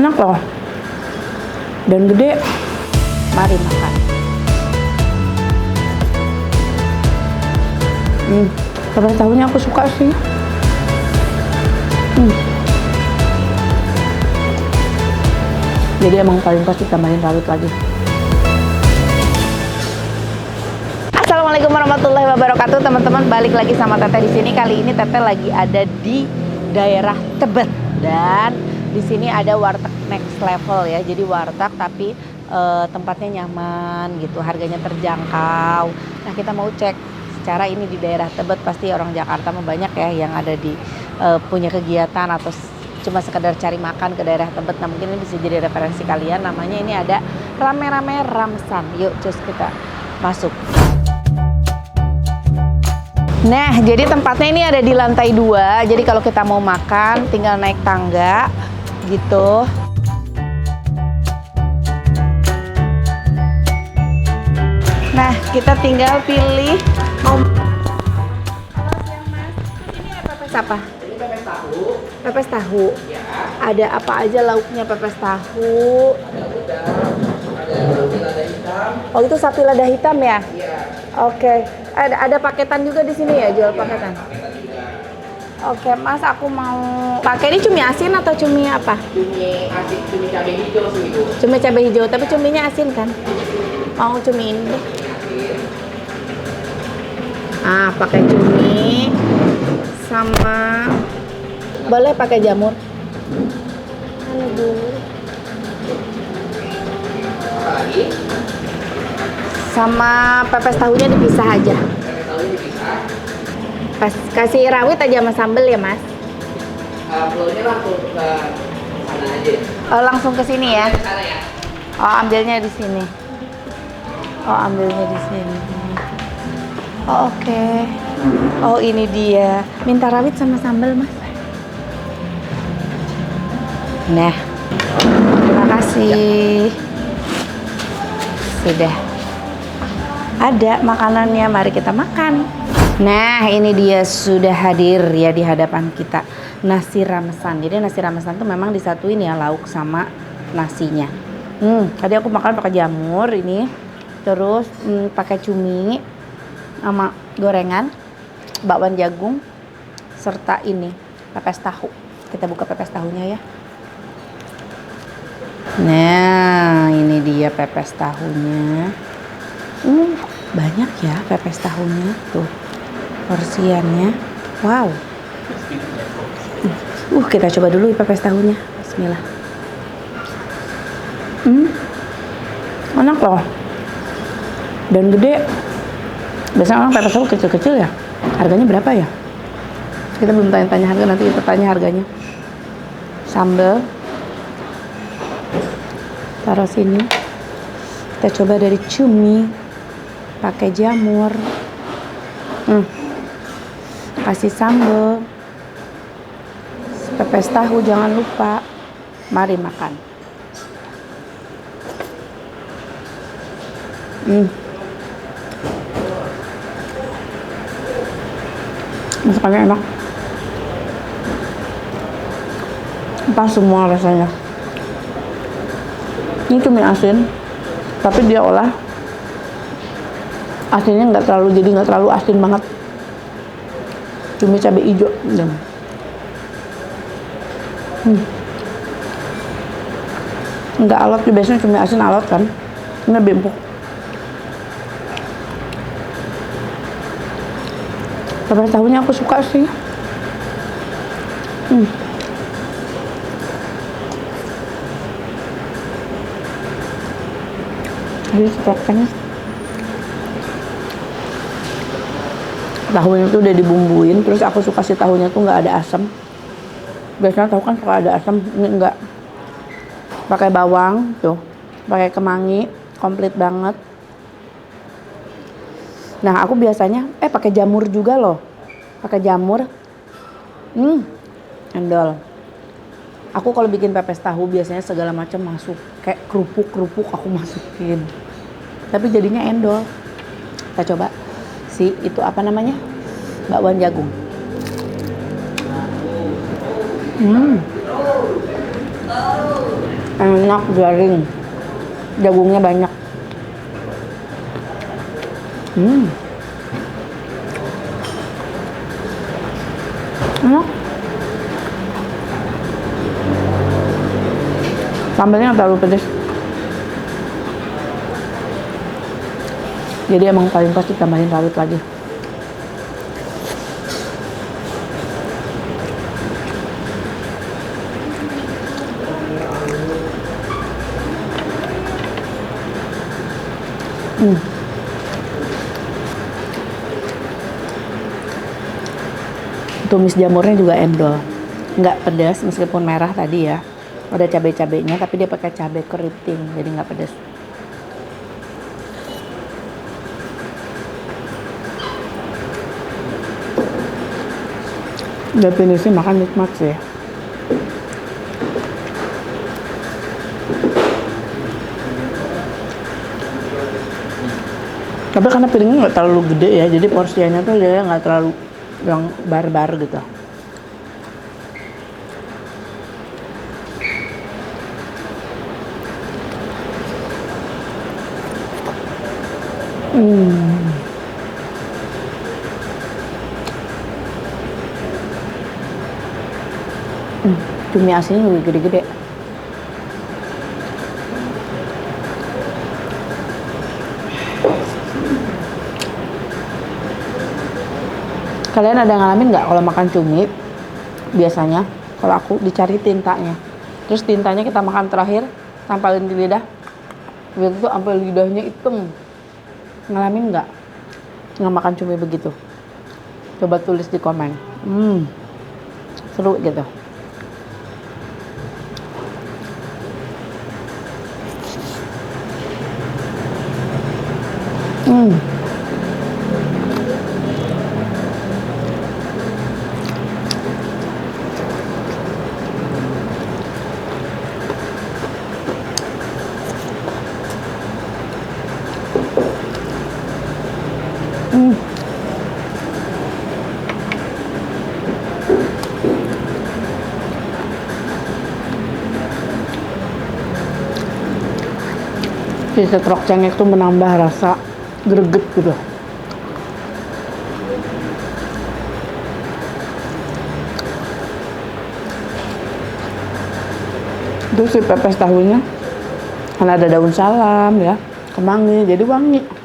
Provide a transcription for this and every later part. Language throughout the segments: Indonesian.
Enak loh. Dan gede. Mari makan. Pepes tahunya aku suka sih. Jadi emang paling pas ditambahin rawit lagi. Assalamualaikum warahmatullahi wabarakatuh, teman-teman. Balik lagi sama Teteh di sini. Kali ini Teteh lagi ada di daerah Tebet dan di sini ada warteg next level ya. Jadi warteg tapi tempatnya nyaman gitu, harganya terjangkau. Nah, kita mau cek secara ini di daerah Tebet. Pasti orang Jakarta mah banyak ya yang ada di punya kegiatan atau cuma sekedar cari makan ke daerah Tebet. Nah, mungkin ini bisa jadi referensi kalian. Namanya ini ada Rame-Rame Ramsan. Yuk, cus kita masuk. Nah, jadi tempatnya ini ada di lantai 2. Jadi kalau kita mau makan tinggal naik tangga gitu. Nah, kita tinggal pilih mau. Halo siang Mas, ini pepes apa? Ini pepes tahu. Pepes tahu. Ya. Ada apa aja lauknya pepes tahu? Ada udang, ada sapi lada hitam. Oh, itu sapi lada hitam ya? Iya. Oke. Ada paketan juga di sini ya, jual paketan. Paketan juga. Oke, Mas, aku mau pakai ini cumi asin atau cumi apa? Cumi asin, cumi cabai hijau sih itu. Cumi cabai hijau, tapi cuminya asin kan? Mau cumi ini deh. Ah, pakai cumi sama boleh pakai jamur. Halo Bu. Apa lagi? Sama pepes tahunya dipisah aja. Pepes tahu dipisah. Pas kasih rawit aja sama sambel ya, Mas. Flownya langsung ke sana aja. Oh, langsung ke sini ya. Ke sana ya. Oh, ambilnya di sini. Oh, ambilnya di sini. Oh, oke. Oh, ini dia. Minta rawit sama sambal, Mas. Nah. Terima kasih. Sudah. Ada makanannya, mari kita makan. Nah, ini dia sudah hadir ya di hadapan kita. Nasi ramesan. Jadi nasi ramesan tuh memang disatuin ya lauk sama nasinya. Tadi aku makan pakai jamur ini. Terus pakai cumi sama gorengan, bakwan jagung, serta ini pepes tahu. Kita buka pepes tahunya ya. Nah, ini dia pepes tahunya. Banyak ya pepes tahunya tuh porsiannya. Wow. Kita coba dulu pepes tahunya. Bismillah. Enak loh. Dan gede. Biasanya orang pepes tahu kecil-kecil ya. Harganya berapa ya? Kita belum tanya-tanya harga, nanti kita tanya harganya. Sambal taruh sini. Kita coba dari cumi, pakai jamur. Kasih sambal. Pepes tahu jangan lupa. Mari makan. Masakannya enak. Pas semua rasanya. Ini cumi asin, tapi dia olah asinnya nggak terlalu asin banget. Cumi cabai hijau. Nggak alot, biasanya cumi asin alot kan. Ini lebih empuk. Pepes tahunya aku suka sih. Jadi cetaknya tahunya tuh udah dibumbuin. Terus aku suka si tahunya tuh nggak ada asam. Biasanya tahu kan suka ada asam, ini enggak. Pakai bawang tuh, pakai kemangi, komplit banget. Nah, aku biasanya pakai jamur juga loh. Pakai jamur. Endol. Aku kalau bikin pepes tahu biasanya segala macam masuk. Kayak kerupuk aku masukin. Tapi jadinya endol. Kita coba itu apa namanya? Bakwan jagung. Enak, garing. Jagungnya banyak. Enak. Sambalnya nggak terlalu pedas. Jadi emang paling pas ditambahin rawit lagi. Tumis jamurnya juga endol, nggak pedas meskipun merah tadi ya. Ada cabai-cabainya, tapi dia pakai cabai keriting, jadi nggak pedas. Definisi makan nikmat sih. Tapi karena piringnya nggak terlalu gede ya, jadi porsinya tuh dia nggak terlalu yang barbar gitu. Cumi asinnya lebih gede-gede. Kalian ada ngalamin nggak kalau makan cumi? Biasanya kalau aku dicari tintanya, terus tintanya kita makan terakhir, tampalin di lidah, gitu tuh sampai lidahnya hitam. Ngalamin nggak makan cumi begitu? Coba tulis di komen. Seru gitu. Si setrok cengek tuh menambah rasa greget gitu. Terus si pepes tahunya karena ada daun salam ya, kemangi, jadi wangi.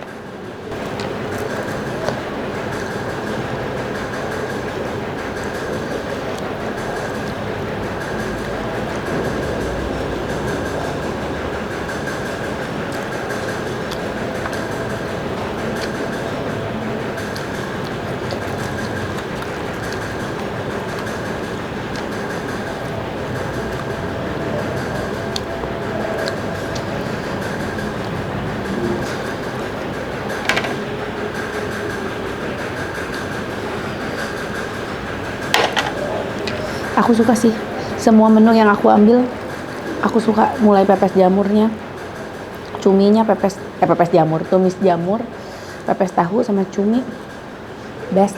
Aku suka sih semua menu yang aku ambil. Aku suka mulai pepes jamurnya, cuminya, pepes jamur, tumis jamur, pepes tahu sama cumi. Best.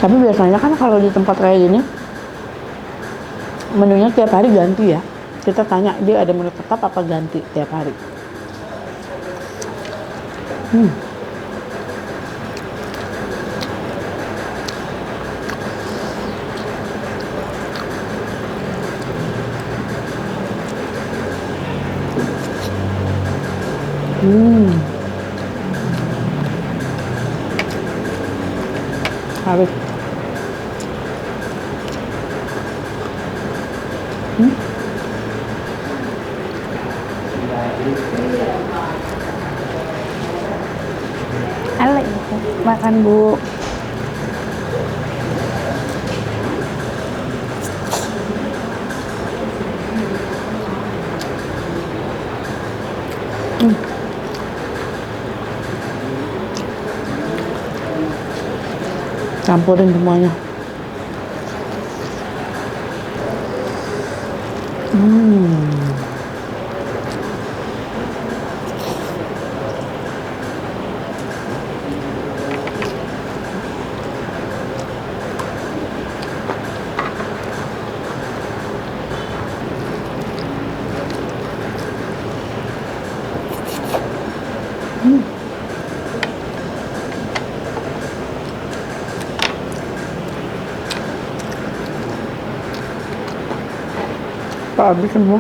Tapi biasanya kan kalau di tempat kayak gini menunya tiap hari ganti ya. Kita tanya dia ada menu tetap apa ganti tiap hari. Habis. Alek, makan Bu. Campurin semuanya. Habis semua.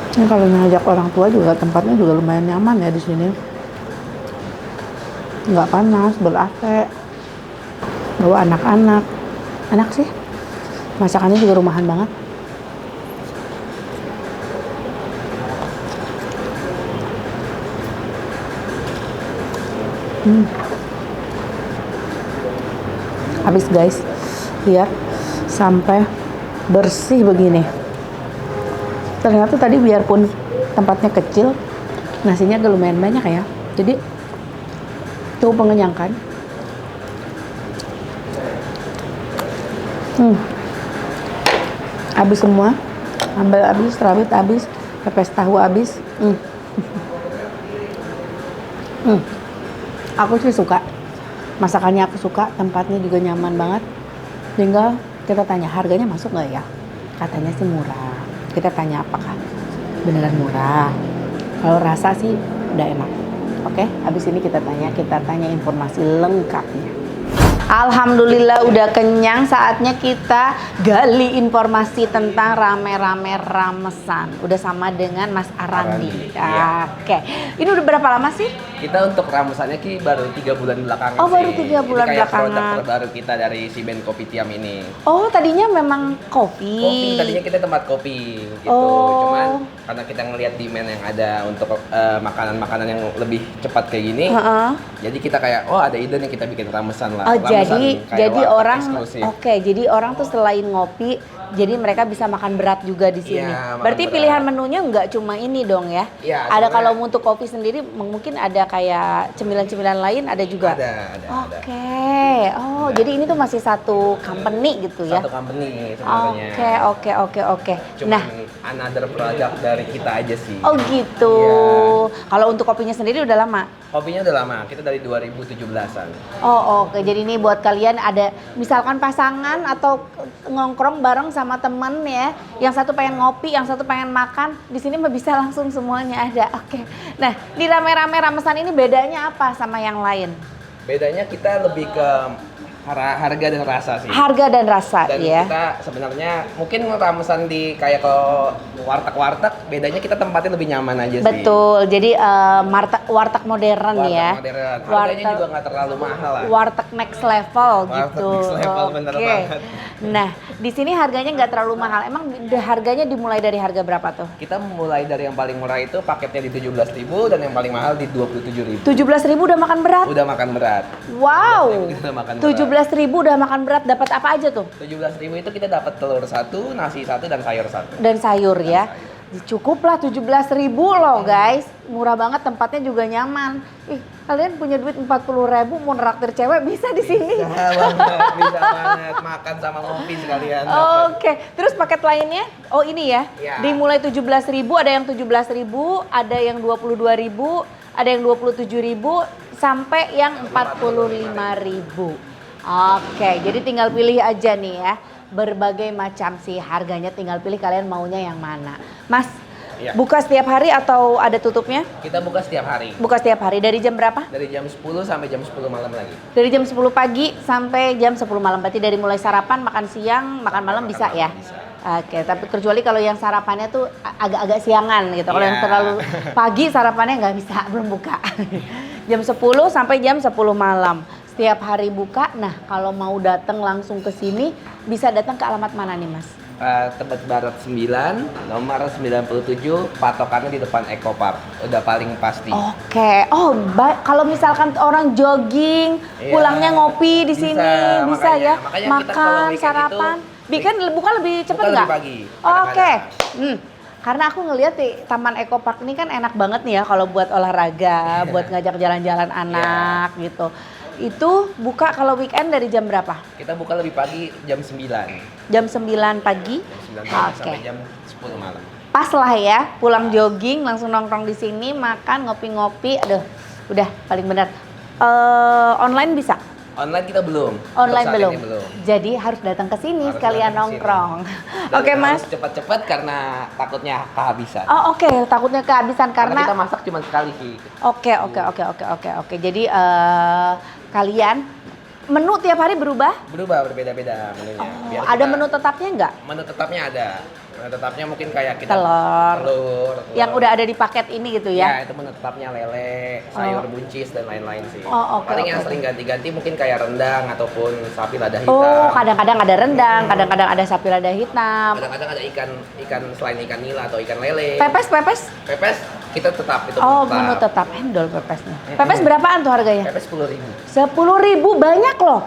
Ini kalau ngajak orang tua juga tempatnya juga lumayan nyaman ya di sini. Nggak panas, ber-AC. Bawa anak-anak. Enak sih. Masakannya juga rumahan banget. Habis guys. Lihat sampai bersih begini. Ternyata tadi biarpun tempatnya kecil, nasinya agak lumayan banyak ya. Jadi cukup mengenyangkan. Habis semua, sambal habis, rawit habis, pepes tahu habis. Aku sih suka, masakannya aku suka, tempatnya juga nyaman banget. Tinggal kita tanya harganya masuk nggak ya? Katanya sih murah. Kita tanya apakah beneran murah. Kalau rasa sih udah enak. Oke, habis ini kita tanya informasi lengkapnya. Alhamdulillah udah kenyang, saatnya kita gali informasi tentang rame-rame ramesan. Udah sama dengan Mas Arandi. Iya. Oke. Ini udah berapa lama sih? Kita untuk ramesannya Ki baru 3 bulan belakangan. Oh, sih. baru 3 bulan Jadi kayak belakangan. produk terbaru kita dari si band Kopi Tiam ini. Oh, tadinya memang kopi. Kopi, tadinya kita tempat kopi gitu. Oh. Cuman karena kita ngelihat demand yang ada untuk makanan-makanan yang lebih cepat kayak gini. Jadi kita kayak, oh ada ide nih kita bikin ramesan lah. Oh, Ramesan kayak jadi warteg orang eksklusif. jadi orang tuh selain ngopi, jadi mereka bisa makan berat juga di sini. Iya, makan Berarti berat. pilihan menunya nggak cuma ini dong ya? Iya, Ada sebenarnya- kalau untuk kopi sendiri mungkin ada kayak cemilan-cemilan lain ada juga. Ada. Oke. Oh, jadi ini tuh masih satu company gitu ya? Satu company sebenarnya. Oke. Cuman Nah, another product dari kita aja sih. oh gitu. Iya. Kalau untuk kopinya sendiri udah lama? Kopinya udah lama, kita dari 2017-an. Oh, oke. Jadi ini buat kalian ada misalkan pasangan atau ngongkrong bareng sama temen ya, yang satu pengen ngopi, yang satu pengen makan, di sini mah bisa langsung semuanya ada. Oke. Nah, di rame-rame ramesan ini bedanya apa sama yang lain? Bedanya kita lebih ke harga dan rasa sih. Harga dan rasa Dan ya. kita sebenarnya mungkin ramesan di kayak kalau warteg-warteg, bedanya kita tempatnya lebih nyaman aja sih. Betul. Jadi warteg modern Warteg ya. modern. Harganya juga nggak terlalu mahal lah. Warteg next level Warteg gitu. next level, bener Oke. banget. Nah, di sini harganya nggak terlalu mahal. Emang harganya dimulai dari harga berapa tuh? Kita mulai dari yang paling murah itu paketnya di 17.000 dan yang paling mahal di 27.000. 17.000 udah makan berat? Udah makan berat. Wow. 17.000 kita makan berat. 17.000 udah makan berat, dapat apa aja tuh? 17.000 itu kita dapat telur 1, nasi 1 dan sayur 1. Dan sayur ya. Cukup lah 17.000 loh guys. Murah banget, tempatnya juga nyaman. Ih, kalian punya duit 40.000 mau neraktir cewek bisa di sini. Bisa banget makan sama ngopi sekalian. Oke, terus paket lainnya? Oh ini ya. Iya. Dimulai 17.000, ada yang 17.000, ada yang 22.000, ada yang 27.000 sampai yang 45.000. Oke, jadi tinggal pilih aja nih ya. Berbagai macam sih harganya, tinggal pilih kalian maunya yang mana. Mas, Iya. buka setiap hari atau ada tutupnya? Kita buka setiap hari. Buka setiap hari, dari jam berapa? Dari jam 10 sampai jam 10 malam lagi. Dari jam 10 pagi sampai jam 10 malam. Berarti dari mulai sarapan, makan siang, makan malam Makan bisa malam ya? bisa. Oke, tapi kecuali kalau yang sarapannya tuh agak-agak siangan gitu. Kalau Iya. yang terlalu pagi sarapannya nggak bisa, belum buka. Jam 10 sampai jam 10 malam. Setiap hari buka. Nah, kalau mau datang langsung ke sini, bisa datang ke alamat mana nih, Mas? Tebet Barat 9, nomor 97, patokannya di depan Eco Park. Udah paling pasti. Oke. Oh, kalau misalkan orang jogging, Iya. pulangnya ngopi di Bisa, sini, bisa makanya. ya? Makanya kita kalau Makan, weekend sarapan. Bikin buka lebih cepat lebih nggak? pagi, Oke. kadang-kadang. Karena aku ngeliat di Taman Eco Park ini kan enak banget nih ya kalau buat olahraga, buat ngajak jalan-jalan anak gitu. Itu buka kalau weekend dari jam berapa? Kita buka lebih pagi jam 9. Jam 9 pagi? 9 pagi Oke. sampai jam 10 malam. pas lah ya, pulang jogging langsung nongkrong di sini, makan, ngopi-ngopi. Aduh, udah paling benar. Online bisa? Online kita belum. Online Untuk saat belum. ini belum. Jadi harus datang ke sini Harus sekalian datang ke sini. nongkrong. Dan Oke, Mas. harus cepat-cepat karena takutnya kehabisan. Oh, oke, takutnya kehabisan Karena kita karena masak cuma sekali sih. Oke. Jadi kalian menu tiap hari berubah? Berubah, berbeda-beda menunya. Oh, ada menu tetapnya nggak? Menu tetapnya ada. Menu tetapnya mungkin kayak kita Telur. telur. Yang udah ada di paket ini gitu Ya, ya? itu menu tetapnya lele, sayur buncis dan lain-lain sih. Oh, oke, Paling yang oke. sering ganti-ganti mungkin kayak rendang ataupun sapi lada hitam. Oh, kadang-kadang ada rendang, kadang-kadang ada sapi lada hitam. Kadang-kadang ada ikan selain ikan nila atau ikan lele. Pepes? Pepes kita tetap itu Oh, tetap. menu tetap endol pepesnya. Pepes berapaan tuh harganya? Pepes 10.000. 10.000 banyak loh.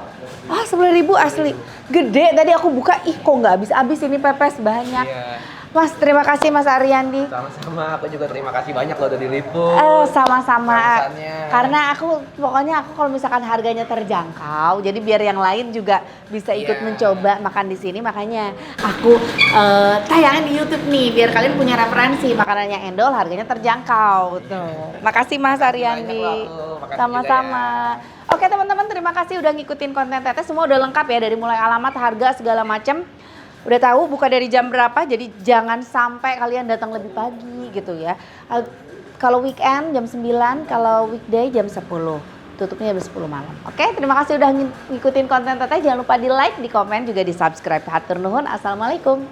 Ah, 10.000 asli. Gede. Tadi aku buka, ih kok nggak habis-habis ini pepes banyak. Iya. Mas, terima kasih Mas Ariandi. Sama-sama, aku juga terima kasih banyak loh udah diliput. Sama-sama. Pesannya. Karena pokoknya aku kalau misalkan harganya terjangkau, jadi biar yang lain juga bisa ikut Iya. mencoba makan di sini. Makanya aku tayangin di YouTube nih, biar kalian punya referensi makanan yang endol harganya terjangkau. Tuh. Makasih Mas Ariandi. banyak loh, aku. Makasih Sama-sama. Oke teman-teman, terima kasih udah ngikutin konten Teteh. Semua udah lengkap ya, dari mulai alamat, harga, segala macem. Udah tahu buka dari jam berapa, jadi jangan sampai kalian datang lebih pagi gitu ya. Kalau weekend jam 9, kalau weekday jam 10. Tutupnya jam 10 malam. Oke, terima kasih udah ngikutin konten Teteh. Jangan lupa di like, di komen, juga di subscribe. Hatur nuhun, assalamualaikum.